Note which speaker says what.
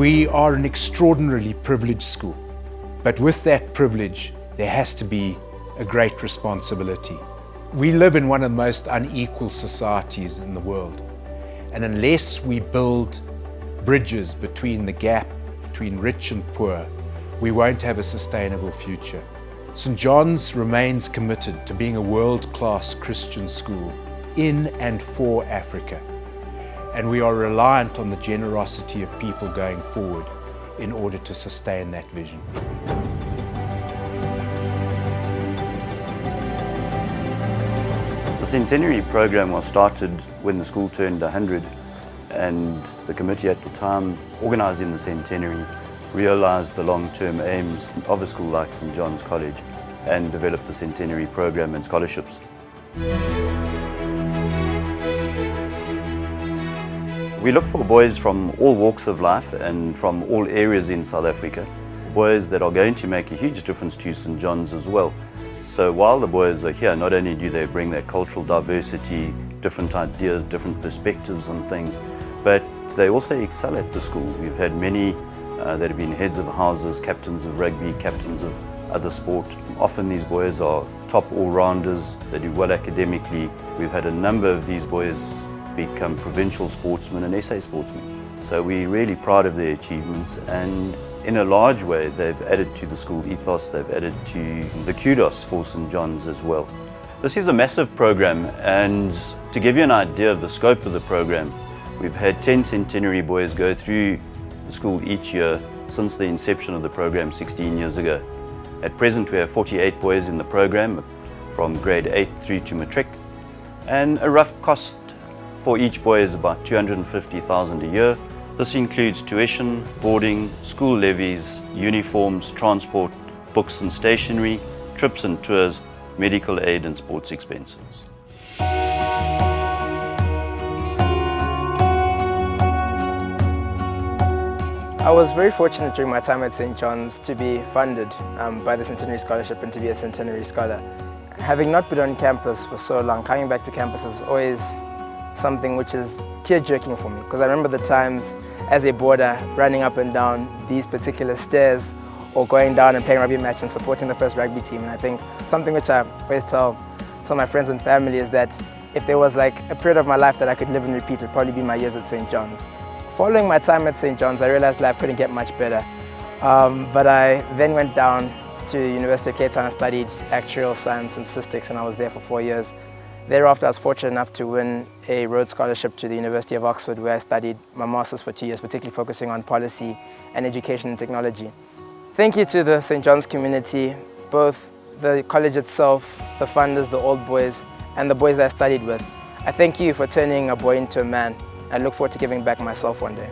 Speaker 1: We are an extraordinarily privileged school, but with that privilege, there has to be a great responsibility. We live in one of the most unequal societies in the world, and unless we build bridges between the gap between rich and poor, we won't have a sustainable future. St. John's remains committed to being a world-class Christian school in and for Africa, and we are reliant on the generosity of people going forward in order to sustain that vision.
Speaker 2: The Centenary program was started when the school turned 100, and the committee at the time organising the Centenary realised the long-term aims of a school like St. John's College and developed the Centenary program and scholarships. We look for boys from all walks of life and from all areas in South Africa, boys that are going to make a huge difference to St. John's as well. So while the boys are here, not only do they bring their cultural diversity, different ideas, different perspectives on things, but they also excel at the school. We've had many that have been heads of houses, captains of rugby, captains of other sport. Often these boys are top all-rounders, they do well academically. We've had a number of these boys become provincial sportsmen and SA sportsmen. So we're really proud of their achievements, and in a large way they've added to the school ethos, they've added to the kudos for St. John's as well. This is a massive program, and to give you an idea of the scope of the program, we've had 10 Centenary boys go through the school each year since the inception of the program 16 years ago. At present we have 48 boys in the program from grade 8 through to matric, and a rough cost for each boy is about 250,000 a year. This includes tuition, boarding, school levies, uniforms, transport, books and stationery, trips and tours, medical aid and sports expenses.
Speaker 3: I was very fortunate during my time at St. John's to be funded by the Centenary Scholarship and to be a Centenary Scholar. Having not been on campus for so long, coming back to campus is always something which is tear-jerking for me, because I remember the times as a boarder running up and down these particular stairs or going down and playing a rugby match and supporting the first rugby team. And I think something which I always tell my friends and family is that if there was like a period of my life that I could live and repeat, it would probably be my years at St. John's. Following my time at St. John's, I realized life couldn't get much better. But I then went down to the University of Cape Town and studied actuarial science and statistics, and I was there for 4 years. Thereafter, I was fortunate enough to win a Rhodes Scholarship to the University of Oxford, where I studied my master's for 2 years, particularly focusing on policy and education and technology. Thank you to the St. John's community, both the college itself, the funders, the old boys, and the boys I studied with. I thank you for turning a boy into a man. I look forward to giving back myself one day.